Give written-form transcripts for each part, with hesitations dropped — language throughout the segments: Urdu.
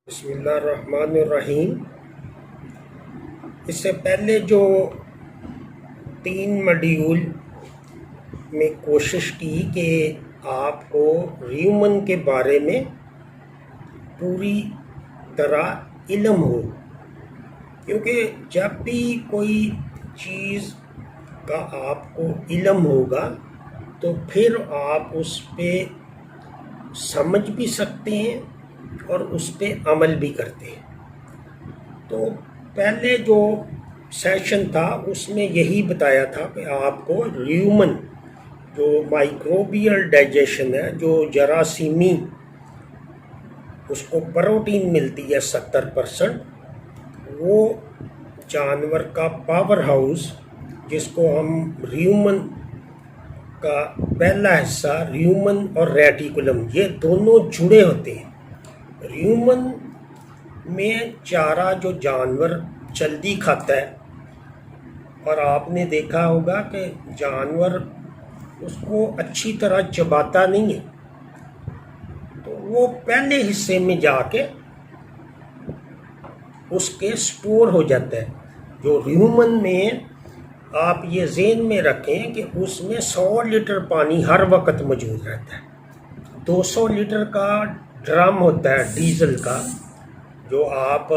بسم اللہ الرحمن الرحیم۔ اس سے پہلے جو 3 ماڈیول میں کوشش کی کہ آپ کو ریومن کے بارے میں پوری طرح علم ہو، کیونکہ جب بھی کوئی چیز کا آپ کو علم ہوگا تو پھر آپ اس پہ سمجھ بھی سکتے ہیں اور اس پہ عمل بھی کرتے ہیں۔ تو پہلے جو سیشن تھا اس میں یہی بتایا تھا کہ آپ کو ریومن جو مائکروبیل ڈائجیشن ہے، جو جراثیمی اس کو پروٹین ملتی ہے 70%، وہ جانور کا پاور ہاؤس جس کو ہم ریومن کا پہلا حصہ ریومن اور ریٹیکولم، یہ دونوں جڑے ہوتے ہیں۔ ریومن میں چارہ جو جانور جلدی کھاتا ہے، اور آپ نے دیکھا ہوگا کہ جانور اس کو اچھی طرح چباتا نہیں ہے، تو وہ پہلے حصے میں جا کے اس کے سٹور ہو جاتا ہے۔ جو ریومن میں آپ یہ ذہن میں رکھیں کہ اس میں 100 لیٹر پانی ہر وقت موجود رہتا ہے۔ 200 لیٹر کا ڈرم ہوتا ہے ڈیزل کا، جو آپ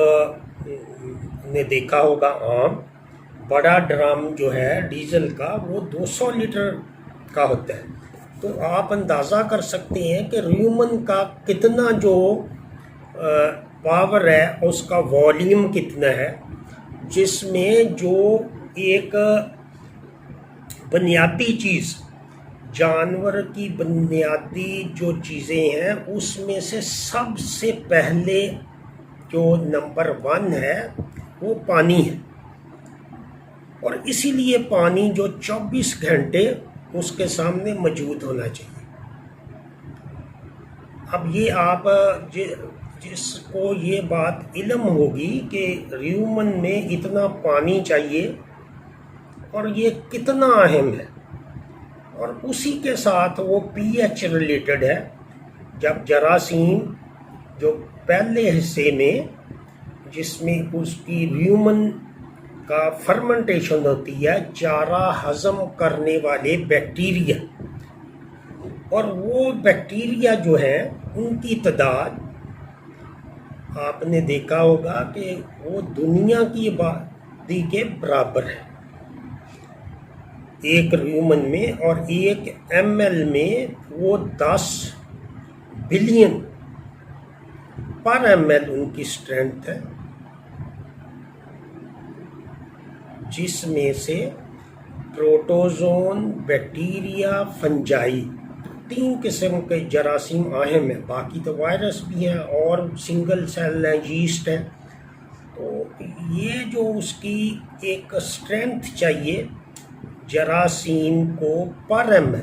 نے دیکھا ہوگا عام بڑا ڈرم جو ہے ڈیزل کا، وہ 200 لیٹر کا ہوتا ہے۔ تو آپ اندازہ کر سکتے ہیں کہ ریومن کا کتنا جو پاور ہے، اس کا والیوم کتنا ہے، جس میں جو ایک بنیادی چیز، جانور کی بنیادی جو چیزیں ہیں، اس میں سے سب سے پہلے جو نمبر 1 ہے وہ پانی ہے، اور اسی لیے پانی جو 24 گھنٹے اس کے سامنے موجود ہونا چاہیے۔ اب یہ آپ جس کو یہ بات علم ہوگی کہ ریومن میں اتنا پانی چاہیے اور یہ کتنا اہم ہے، اور اسی کے ساتھ وہ پی ایچ ریلیٹڈ ہے۔ جب جراثیم جو پہلے حصے میں جس میں اس کی ریومن کا فرمنٹیشن ہوتی ہے، چارہ ہضم کرنے والے بیکٹیریا، اور وہ بیکٹیریا جو ہیں ان کی تعداد آپ نے دیکھا ہوگا کہ وہ دنیا کی آبادی کے برابر ہے ایک ریومن میں، اور 1 ml میں وہ 10 بلین پر ml ان کی اسٹرینتھ ہے، جس میں سے پروٹوزون، بیکٹیریا، فنجائی، 3 قسم کے جراثیم اہم ہیں، باقی تو وائرس بھی ہیں اور سنگل سیل ہیں، یسٹ ہے۔ تو یہ جو اس کی ایک اسٹرینتھ چاہیے جراثیم کو پر ml،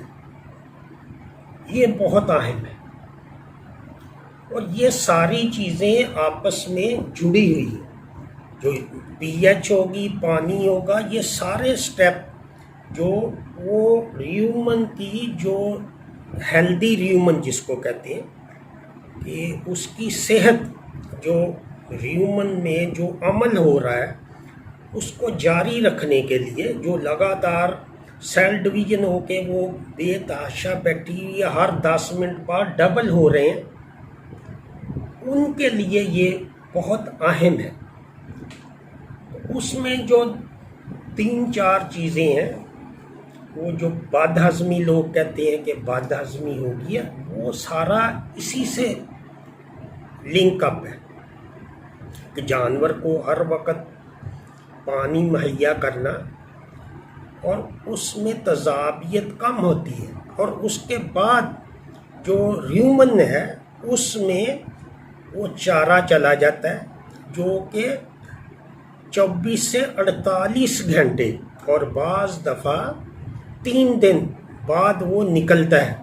یہ بہت اہم ہے، اور یہ ساری چیزیں آپس میں جڑی ہوئی ہیں۔ جو پی ایچ ہوگی، پانی ہوگا، یہ سارے سٹیپ جو وہ ریومن کی جو ہیلدی ریومن جس کو کہتے ہیں، کہ اس کی صحت، جو ریومن میں جو عمل ہو رہا ہے اس کو جاری رکھنے کے لیے، جو لگاتار سیل ڈویژن ہو کے وہ بے تحاشا بیکٹیریا ہر 10 منٹ بعد ڈبل ہو رہے ہیں، ان کے لیے یہ بہت اہم ہے۔ اس میں جو 3-4 چیزیں ہیں، وہ جو بد ہضمی لوگ کہتے ہیں کہ بد ہضمی ہو گیا، وہ سارا اسی سے لنک اپ ہے کہ جانور کو ہر وقت پانی مہیا کرنا، اور اس میں تذابیت کم ہوتی ہے، اور اس کے بعد جو ریومن ہے اس میں وہ چارہ چلا جاتا ہے، جو کہ 24 سے 48 گھنٹے اور بعض دفعہ 3 دن بعد وہ نکلتا ہے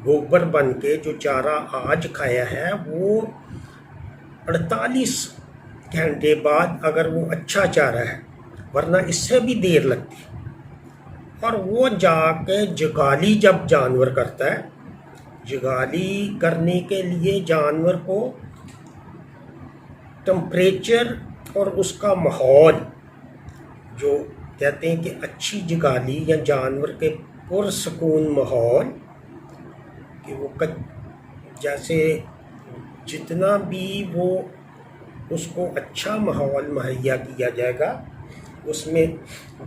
گوبر بن کے۔ جو چارہ آج کھایا ہے وہ 48 گھنٹے بعد اگر وہ اچھا چارہ ہے، ورنہ اس سے بھی دیر لگتی ہے، اور وہ جا کے جگالی جب جانور کرتا ہے، جگالی کرنے کے لیے جانور کو ٹمپریچر اور اس کا ماحول، جو کہتے ہیں کہ اچھی جگالی یا جانور کے پرسکون ماحول، کہ وہ جیسے جتنا بھی وہ اس کو اچھا ماحول مہیا کیا جائے گا، اس میں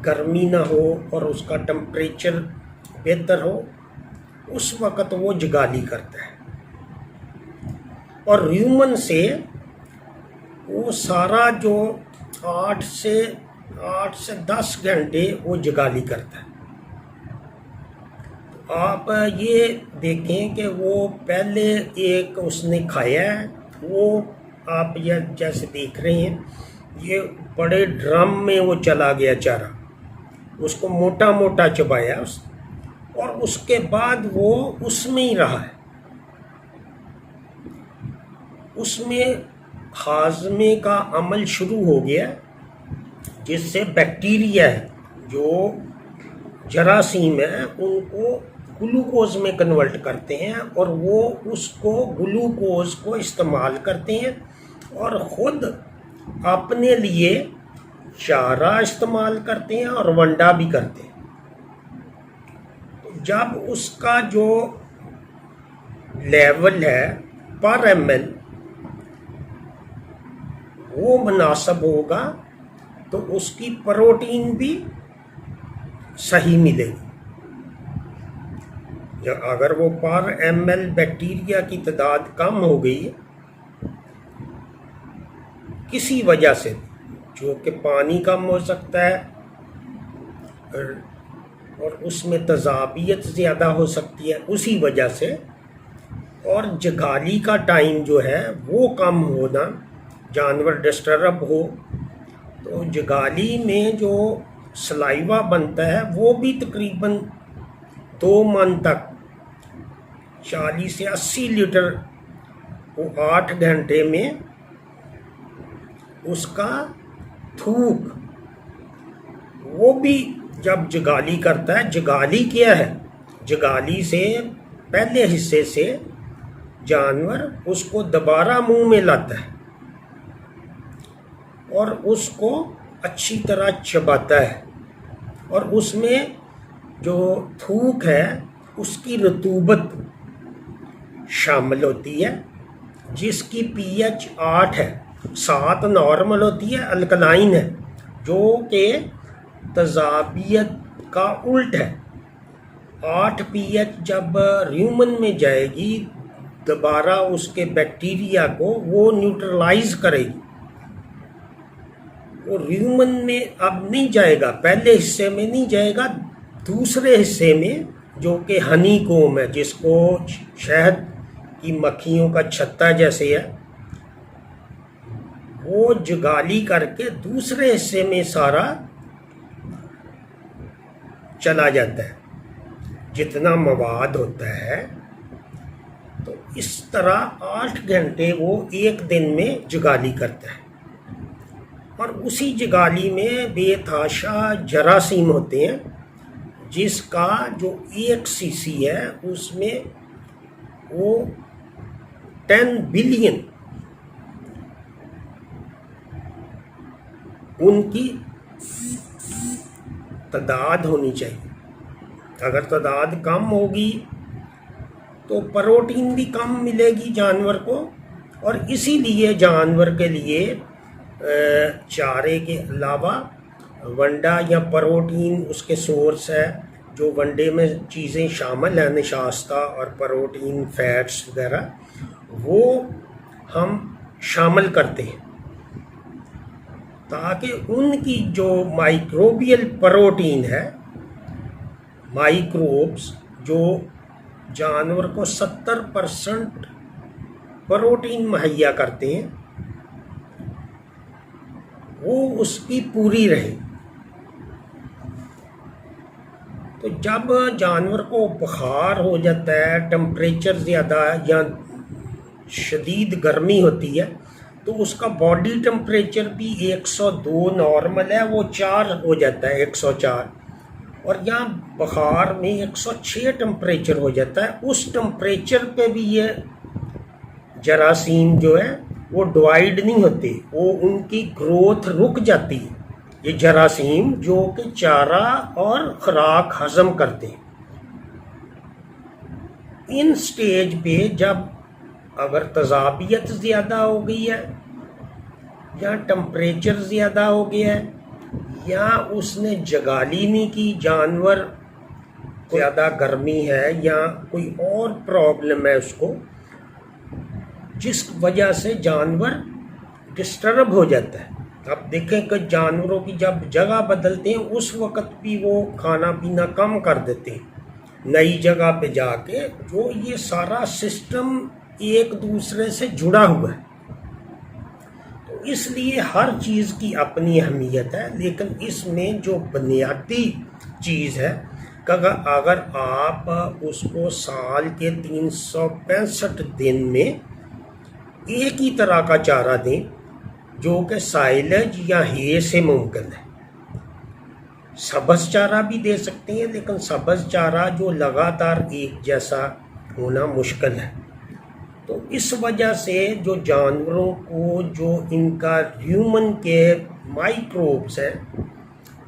گرمی نہ ہو اور اس کا ٹمپریچر بہتر ہو، اس وقت وہ جگالی کرتا ہے۔ اور ریومن سے وہ سارا جو 8 سے 10 گھنٹے وہ جگالی کرتا ہے۔ آپ یہ دیکھیں کہ وہ پہلے ایک اس نے کھایا ہے، وہ آپ جیسے دیکھ رہے ہیں، یہ بڑے ڈرم میں وہ چلا گیا چارہ، اس کو موٹا موٹا چبایا اور اس کے بعد وہ اس میں ہی رہا ہے۔ اس میں ہاضمے کا عمل شروع ہو گیا، جس سے بیکٹیریا ہے جو جراثیم ہیں ان کو گلوکوز میں کنورٹ کرتے ہیں، اور وہ اس کو گلوکوز کو استعمال کرتے ہیں اور خود اپنے لیے چارہ استعمال کرتے ہیں اور ونڈا بھی کرتے ہیں۔ جب اس کا جو لیول ہے پر ایم ایل وہ مناسب ہوگا تو اس کی پروٹین بھی صحیح ملے گی۔ اگر وہ پر ایم ایل بیکٹیریا کی تعداد کم ہو گئی کسی وجہ سے، جو کہ پانی کم ہو سکتا ہے اور اس میں تذابیت زیادہ ہو سکتی ہے اسی وجہ سے، اور جگالی کا ٹائم جو ہے وہ کم ہونا، جانور ڈسٹرب ہو، تو جگالی میں جو سلائیوا بنتا ہے وہ بھی تقریباً 2 من تک 40 سے 80 لیٹر وہ 8 گھنٹے میں اس کا تھوک وہ بھی جب جگالی کرتا ہے۔ جگالی کیا ہے؟ جگالی سے پہلے حصے سے جانور اس کو دوبارہ منہ میں لاتا ہے اور اس کو اچھی طرح چباتا ہے، اور اس میں جو تھوک ہے اس کی رطوبت شامل ہوتی ہے، جس کی پی ایچ 8 ہے، 7 نارمل ہوتی ہے، الکلائن ہے، جو کہ تذابیت کا الٹ ہے۔ 8 پی ایچ جب ریومن میں جائے گی دوبارہ اس کے بیکٹیریا کو وہ نیوٹرلائز کرے گی، وہ ریومن میں اب نہیں جائے گا، پہلے حصے میں نہیں جائے گا، دوسرے حصے میں جو کہ ہنی کوم ہے، جس کو شہد کی مکھیوں کا چھتا جیسے ہے، وہ جگالی کر کے دوسرے حصے میں سارا چلا جاتا ہے جتنا مواد ہوتا ہے۔ تو اس طرح 8 گھنٹے وہ ایک دن میں جگالی کرتا ہے، اور اسی جگالی میں بے تحاشا جراثیم ہوتے ہیں، جس کا جو 1 سی سی ہے اس میں وہ 10 بلین ان کی تعداد ہونی چاہیے۔ اگر تعداد کم ہوگی تو پروٹین بھی کم ملے گی جانور کو، اور اسی لیے جانور کے لیے چارے کے علاوہ ونڈا یا پروٹین اس کے سورس ہے، جو ونڈے میں چیزیں شامل ہیں، نشاستہ اور پروٹین، فیٹس وغیرہ، وہ ہم شامل کرتے ہیں تاکہ ان کی جو مائکروبیل پروٹین ہے، مائکروبس جو جانور کو 70% پروٹین مہیا کرتے ہیں، وہ اس کی پوری رہے۔ تو جب جانور کو بخار ہو جاتا ہے، ٹمپریچر زیادہ یا شدید گرمی ہوتی ہے، تو اس کا باڈی ٹمپریچر بھی 102 نارمل ہے، وہ 4 ہو جاتا ہے، 104، اور یہاں بخار میں 106 ٹمپریچر ہو جاتا ہے۔ اس ٹمپریچر پہ بھی یہ جراثیم جو ہے وہ ڈوائڈ نہیں ہوتے، وہ ان کی گروتھ رک جاتی ہے، یہ جراثیم جو کہ چارہ اور خوراک ہضم کرتے ہیں۔ ان سٹیج پہ جب اگر تذابیت زیادہ ہو گئی ہے یا ٹمپریچر زیادہ ہو گیا ہے یا اس نے جگالی نہیں کی، جانور زیادہ گرمی ہے یا کوئی اور پرابلم ہے اس کو، جس وجہ سے جانور ڈسٹرب ہو جاتا ہے۔ اب دیکھیں کہ جانوروں کی جب جگہ بدلتے ہیں اس وقت بھی وہ کھانا پینا کم کر دیتے ہیں نئی جگہ پہ جا کے، جو یہ سارا سسٹم ایک دوسرے سے جڑا ہوا ہے۔ تو اس لیے ہر چیز کی اپنی اہمیت ہے، لیکن اس میں جو بنیادی چیز ہے کہ اگر آپ اس کو سال کے 365 دن میں ایک ہی طرح کا چارہ دیں جو کہ سائلج یا ہے سے ممکن ہے۔ سبز چارہ بھی دے سکتے ہیں، لیکن سبز چارہ جو لگاتار ایک جیسا ہونا مشکل ہے۔ تو اس وجہ سے جو جانوروں کو جو ان کا ہیومن کے مائکروبس ہیں،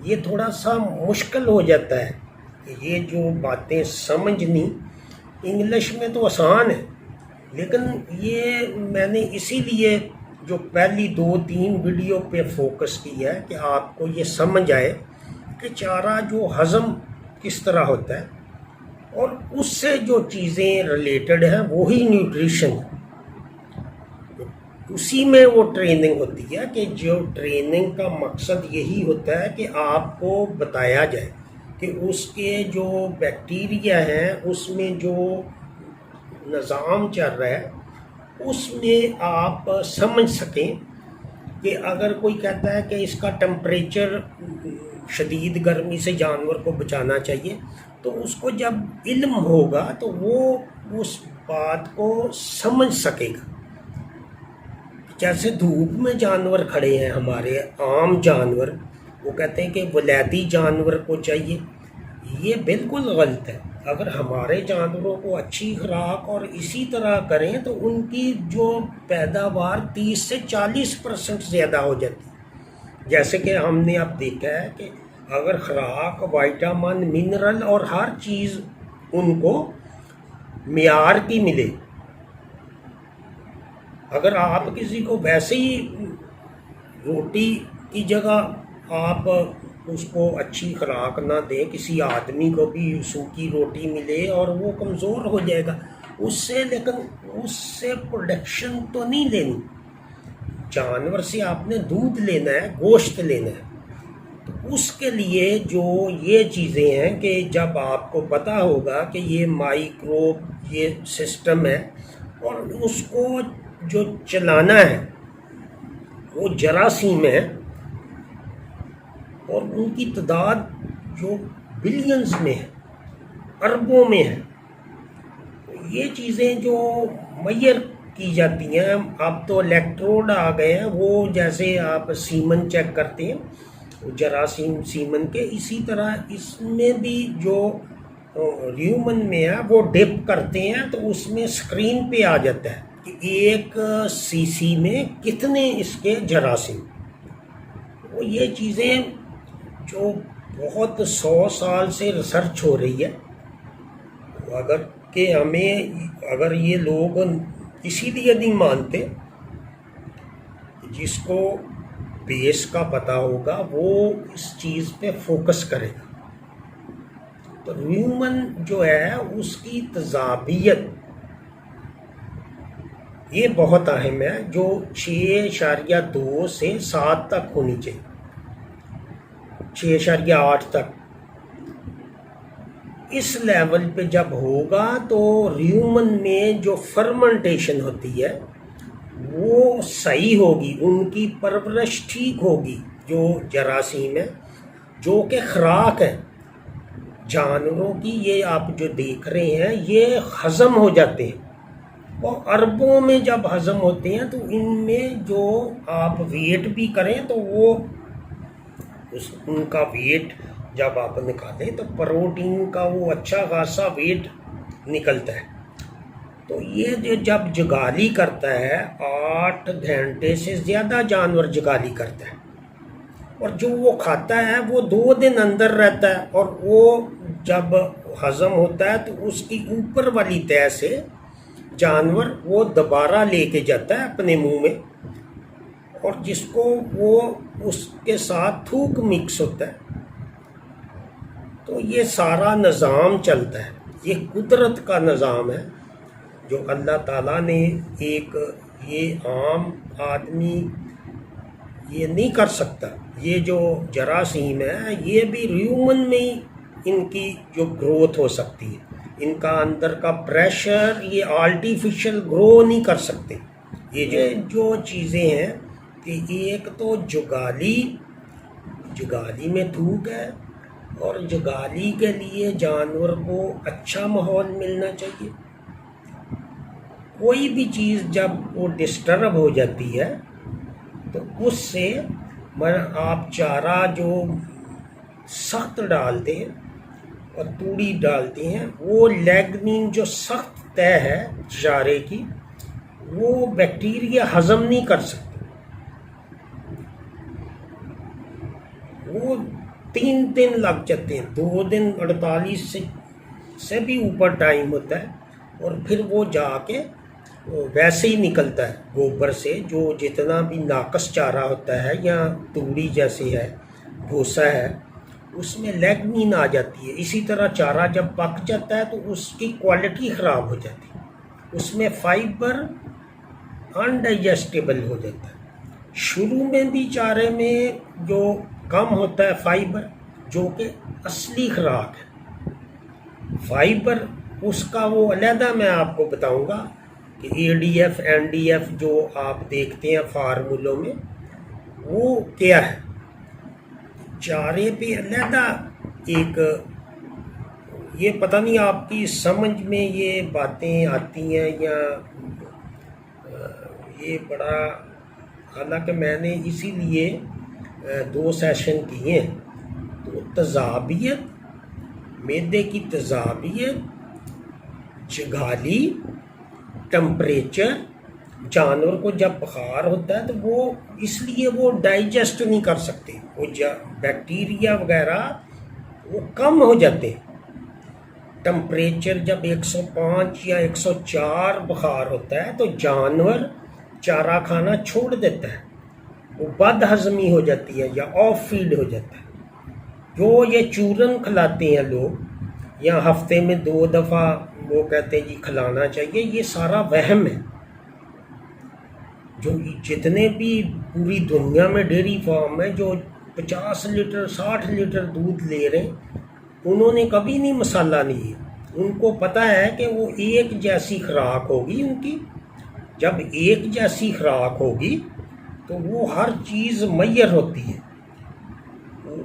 یہ تھوڑا سا مشکل ہو جاتا ہے کہ یہ جو باتیں سمجھنی انگلش میں تو آسان ہے، لیکن یہ میں نے اسی لیے جو پہلی 2-3 ویڈیو پہ فوکس کی ہے کہ آپ کو یہ سمجھ آئے کہ چارہ جو ہضم کس طرح ہوتا ہے، اور اس سے جو چیزیں ریلیٹڈ ہیں وہی نیوٹریشن ہے۔ اسی میں وہ ٹریننگ ہوتی ہے کہ جو ٹریننگ کا مقصد یہی ہوتا ہے کہ آپ کو بتایا جائے کہ اس کے جو بیکٹیریا ہیں، اس میں جو نظام چل رہا ہے، اس میں آپ سمجھ سکیں کہ اگر کوئی کہتا ہے کہ اس کا ٹمپریچر شدید گرمی سے جانور کو بچانا چاہیے، تو اس کو جب علم ہوگا تو وہ اس بات کو سمجھ سکے گا۔ جیسے دھوپ میں جانور کھڑے ہیں ہمارے عام جانور، وہ کہتے ہیں کہ ولیدی جانور کو چاہیے، یہ بالکل غلط ہے۔ اگر ہمارے جانوروں کو اچھی خوراک اور اسی طرح کریں تو ان کی جو پیداوار 30 سے 40% زیادہ ہو جاتی ہے۔ جیسے کہ ہم نے اب دیکھا ہے کہ اگر خوراک، وائٹامن، منرل اور ہر چیز ان کو معیار کی ملے، اگر آپ کسی کو ویسے ہی روٹی کی جگہ آپ اس کو اچھی خوراک نہ دیں، کسی آدمی کو بھی سوکھی روٹی ملے اور وہ کمزور ہو جائے گا اس سے، لیکن اس سے پروڈکشن تو نہیں لینی۔ جانور سے آپ نے دودھ لینا ہے، گوشت لینا ہے، تو اس کے لیے جو یہ چیزیں ہیں کہ جب آپ کو پتہ ہوگا کہ یہ مائکروب یہ سسٹم ہے اور اس کو جو چلانا ہے وہ جراثیم ہے، اور ان کی تعداد جو بلینز میں ہے، اربوں میں ہے، یہ چیزیں جو میئر کی جاتی ہیں۔ اب تو الیکٹروڈ آ گئے ہیں، وہ جیسے آپ سیمن چیک کرتے ہیں جراثیم سیمن کے، اسی طرح اس میں بھی جو ہیومن میں ہے وہ ڈپ کرتے ہیں تو اس میں اسکرین پہ آ جاتا ہے کہ 1 cc میں کتنے اس کے جراثیم۔ وہ یہ چیزیں جو بہت 100 سال سے ریسرچ ہو رہی ہے، اگر کہ اگر یہ لوگ اسی لیے نہیں مانتے، جس کو بیس کا پتہ ہوگا وہ اس چیز پہ فوکس کرے گا۔ تو ہیومن جو ہے اس کی تذابیت یہ بہت اہم ہے، جو 6.2 سے 7 تک ہونی چاہیے، 6.8 تک۔ اس لیول پہ جب ہوگا تو ہیومن میں جو فرمنٹیشن ہوتی ہے وہ صحیح ہوگی، ان کی پرورش ٹھیک ہوگی، جو جراثیم ہے جو کہ خوراک ہے جانوروں کی، یہ آپ جو دیکھ رہے ہیں یہ ہضم ہو جاتے ہیں، اور اربوں میں جب ہضم ہوتے ہیں تو ان میں جو آپ ویٹ بھی کریں تو وہ ان کا ویٹ جب آپ نکالیں تو پروٹین کا وہ اچھا خاصا ویٹ نکلتا ہے۔ تو یہ جو جب جگالی کرتا ہے 8 گھنٹے سے زیادہ جانور جگالی کرتا ہے، اور جو وہ کھاتا ہے وہ 2 دن اندر رہتا ہے، اور وہ جب ہضم ہوتا ہے تو اس کی اوپر والی تہہ سے جانور وہ دوبارہ لے کے جاتا ہے اپنے منہ میں، اور جس کو وہ اس کے ساتھ تھوک مکس ہوتا ہے۔ تو یہ سارا نظام چلتا ہے، یہ قدرت کا نظام ہے جو اللہ تعالیٰ نے یہ عام آدمی یہ نہیں کر سکتا۔ یہ جو جراثیم ہے یہ بھی ہیومن میں ہی ان کی جو گروتھ ہو سکتی ہے، ان کا اندر کا پریشر یہ آرٹیفیشل گرو نہیں کر سکتے۔ یہ جو چیزیں ہیں کہ ایک تو جگالی میں تھوک ہے، اور جگالی کے لیے جانور کو اچھا ماحول ملنا چاہیے۔ کوئی بھی چیز جب وہ ڈسٹرب ہو جاتی ہے تو اس سے آپ چارہ جو سخت ڈالتے ہیں اور توڑی ڈالتے ہیں، وہ لیگنین جو سخت تہ ہے چارے کی، وہ بیکٹیریا ہضم نہیں کر سکتے، وہ 3 دن لگ جاتے ہیں، 2 دن 48 سے بھی اوپر ٹائم ہوتا ہے، اور پھر وہ جا کے ویسے ہی نکلتا ہے گوبر سے، جو جتنا بھی ناقص چارہ ہوتا ہے یا توڑی جیسے ہے بھوسا ہے اس میں لیگنین آ جاتی ہے۔ اسی طرح چارہ جب پک جاتا ہے تو اس کی کوالٹی خراب ہو جاتی ہے، اس میں فائبر انڈائجسٹیبل ہو جاتا ہے۔ شروع میں بھی چارے میں جو کم ہوتا ہے فائبر، جو کہ اصلی خوراک ہے، فائبر اس کا وہ علیحدہ میں آپ کو بتاؤں گا کہ ADF NDF جو آپ دیکھتے ہیں فارمولوں میں وہ کیا ہے۔ چارے پہ علیحدہ ایک یہ پتہ نہیں آپ کی سمجھ میں یہ باتیں آتی ہیں یا یہ بڑا، حالانکہ میں نے اسی لیے 2 سیشن کیے ہیں۔ تو تذابیت، معدے کی تذابیت، جگالی، ٹمپریچر، جانور کو جب بخار ہوتا ہے تو وہ اس لیے وہ ڈائجسٹ نہیں کر سکتے، وہ بیکٹیریا وغیرہ وہ کم ہو جاتے ہیں۔ ٹمپریچر جب 105 یا 104 بخار ہوتا ہے تو جانور چارہ کھانا چھوڑ دیتا ہے، وہ بد ہضمی ہو جاتی ہے یا آف فیڈ ہو جاتا ہے۔ جو یہ چورن کھلاتے ہیں لوگ، یا ہفتے میں 2 دفعہ وہ کہتے ہیں جی کھلانا چاہیے، یہ سارا وہم ہے۔ جو جتنے بھی پوری دنیا میں ڈیری فارم ہے جو 50 لیٹر 60 لیٹر دودھ لے رہے ہیں، انہوں نے کبھی نہیں مسالہ نہیں ہے۔ ان کو پتہ ہے کہ وہ ایک جیسی خوراک ہوگی ان کی، جب ایک جیسی خوراک ہوگی تو وہ ہر چیز میسر ہوتی ہے،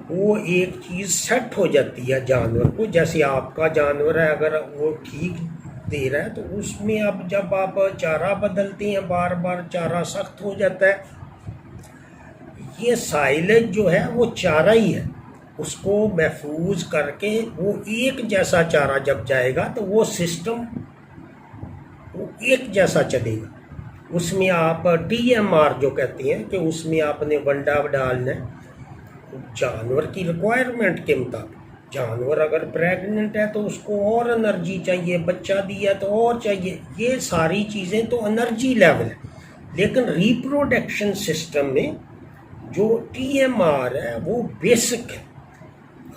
وہ ایک چیز سیٹ ہو جاتی ہے جانور کو۔ جیسے آپ کا جانور ہے، اگر وہ ٹھیک دے رہا ہے تو اس میں اب جب آپ چارہ بدلتے ہیں بار بار چارہ سخت ہو جاتا ہے۔ یہ سائلج جو ہے وہ چارہ ہی ہے، اس کو محفوظ کر کے وہ ایک جیسا چارہ جب جائے گا تو وہ سسٹم وہ ایک جیسا چلے گا۔ اس میں آپ TMR جو کہتے ہیں کہ اس میں آپ نے ونڈا ڈالنا ہے جانور کی ریکوائرمنٹ کے مطابق۔ جانور اگر پریگننٹ ہے تو اس کو اور انرجی چاہیے، بچہ دیا تو اور چاہیے، یہ ساری چیزیں تو انرجی لیول ہے۔ لیکن ریپروڈکشن سسٹم میں جو TMR ہے وہ بیسک ہے،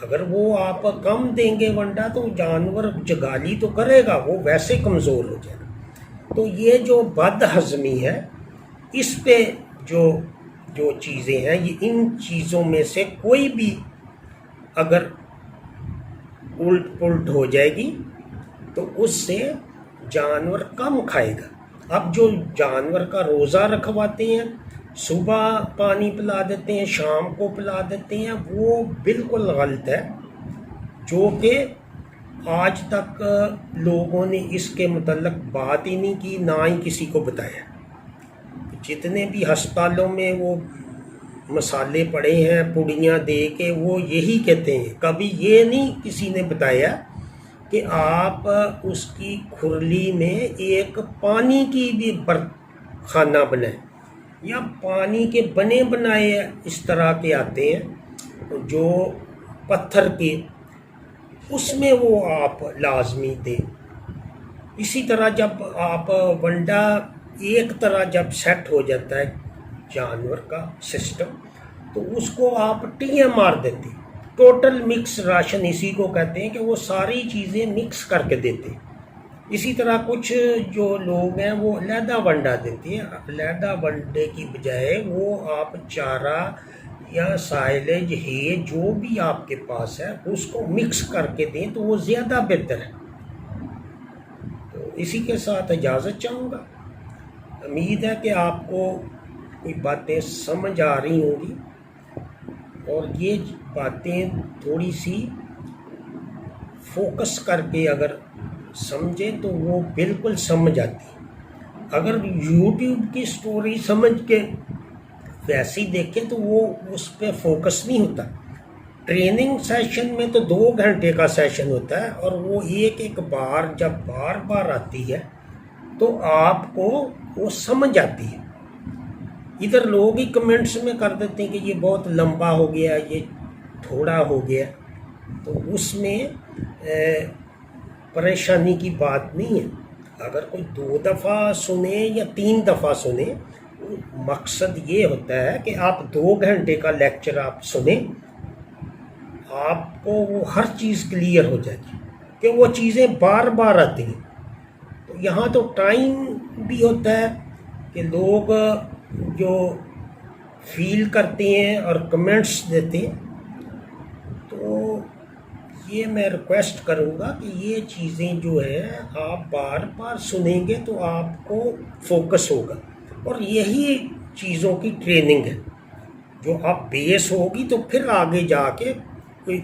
اگر وہ آپ کم دیں گے ونڈا تو جانور جگالی تو کرے گا، وہ ویسے کمزور ہو جائے گا۔ تو یہ جو بد ہضمی ہے، اس پہ جو چیزیں ہیں، یہ ان چیزوں میں سے کوئی بھی اگر الٹ پلٹ ہو جائے گی تو اس سے جانور کم کھائے گا۔ اب جو جانور کا روزہ رکھواتے ہیں، صبح پانی پلا دیتے ہیں، شام کو پلا دیتے ہیں، وہ بالکل غلط ہے، جو کہ آج تک لوگوں نے اس کے متعلق بات ہی نہیں کی، نہ ہی کسی کو بتایا۔ جتنے بھی ہسپتالوں میں وہ مسالے پڑے ہیں پوڑیاں دے کے، وہ یہی کہتے ہیں، کبھی یہ نہیں کسی نے بتایا کہ آپ اس کی کھرلی میں ایک پانی کی بھی خانہ بنائیں، یا پانی کے بنے بنائے اس طرح کے آتے ہیں جو پتھر کے، اس میں وہ آپ لازمی دیں۔ اسی طرح جب آپ ونڈا ایک طرح جب سیٹ ہو جاتا ہے جانور کا سسٹم، تو اس کو آپ ٹیاں مار دیتے، ٹوٹل مکس راشن اسی کو کہتے ہیں کہ وہ ساری چیزیں مکس کر کے دیتے۔ اسی طرح کچھ جو لوگ ہیں وہ علیحدہ ونڈا دیتے ہیں، علیحدہ ونڈے کی بجائے وہ آپ چارہ یا سائلیج ہے جو بھی آپ کے پاس ہے اس کو مکس کر کے دیں تو وہ زیادہ بہتر ہے۔ تو اسی کے ساتھ اجازت چاہوں گا۔ امید ہے کہ آپ کو کوئی باتیں سمجھ آ رہی ہوں گی، اور یہ باتیں تھوڑی سی فوکس کر کے اگر سمجھیں تو وہ بالکل سمجھ آتی۔ اگر یوٹیوب کی سٹوری سمجھ کے ویسی دیکھیں تو وہ اس پہ فوکس نہیں ہوتا۔ ٹریننگ سیشن میں تو 2 گھنٹے کا سیشن ہوتا ہے، اور وہ ایک بار جب بار بار آتی ہے تو آپ کو وہ سمجھ آتی ہے۔ ادھر لوگ ہی کمنٹس میں کر دیتے ہیں کہ یہ بہت لمبا ہو گیا، یہ تھوڑا ہو گیا، تو اس میں پریشانی کی بات نہیں ہے۔ اگر کوئی 2 دفعہ سنے یا 3 دفعہ سنے، مقصد یہ ہوتا ہے کہ آپ 2 گھنٹے کا لیکچر آپ سنیں، آپ کو وہ ہر چیز کلیئر ہو جائے گی کہ وہ چیزیں بار بار آتی ہیں۔ تو یہاں تو ٹائم بھی ہوتا ہے کہ لوگ جو فیل کرتے ہیں اور کمنٹس دیتے ہیں، تو یہ میں ریکویسٹ کروں گا کہ یہ چیزیں جو ہے آپ بار بار سنیں گے تو آپ کو فوکس ہوگا، اور یہی چیزوں کی ٹریننگ ہے جو آپ بیس ہوگی تو پھر آگے جا کے کوئی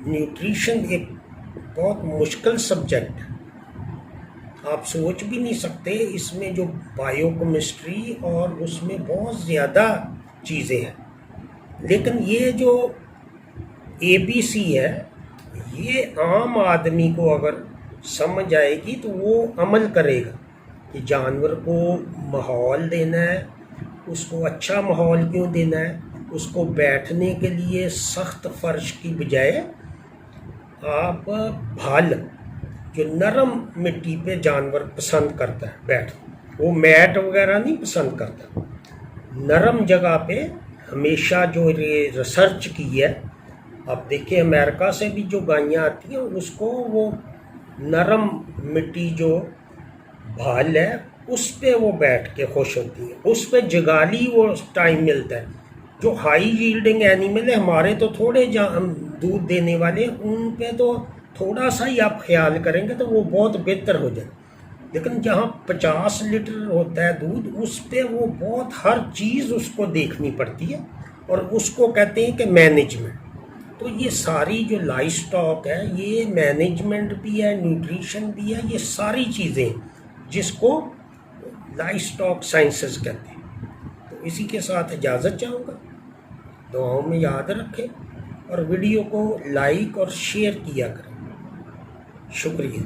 نیوٹریشن ایک بہت مشکل سبجیکٹ ہے، آپ سوچ بھی نہیں سکتے اس میں جو بائیو کیمسٹری اور اس میں بہت زیادہ چیزیں ہیں۔ لیکن یہ جو ABC ہے، یہ عام آدمی کو اگر سمجھ آئے گی تو وہ عمل کرے گا کہ جانور کو ماحول دینا ہے، اس کو اچھا ماحول کیوں دینا ہے، اس کو بیٹھنے کے لیے سخت فرش کی بجائے آپ بھال، جو نرم مٹی پہ جانور پسند کرتا ہے بیٹھ، وہ میٹ وغیرہ نہیں پسند کرتا، نرم جگہ پہ ہمیشہ جو ریسرچ کی ہے، آپ دیکھیں امریکہ سے بھی جو گائیاں آتی ہیں اس کو وہ نرم مٹی جو بھال ہے اس پہ وہ بیٹھ کے خوش ہوتی ہیں، اس پہ جگالی وہ ٹائم ملتا ہے۔ جو ہائی ییلڈنگ اینیمل ہے ہمارے تو تھوڑے دودھ دینے والے، ان پہ تو تھوڑا سا ہی آپ خیال کریں گے تو وہ بہت بہتر ہو جائے، لیکن جہاں 50 لیٹر ہوتا ہے دودھ اس پہ وہ بہت ہر چیز اس کو دیکھنی پڑتی ہے، اور اس کو کہتے ہیں کہ مینجمنٹ۔ تو یہ ساری جو لائف سٹاک ہے یہ مینجمنٹ بھی ہے، نیوٹریشن بھی ہے، یہ ساری چیزیں جس کو لائف سٹاک سائنسز کہتے ہیں۔ تو اسی کے ساتھ اجازت چاہوں گا، دعاؤں میں یاد رکھیں، اور ویڈیو کو لائک اور شیئر کیا کریں۔ شکریہ۔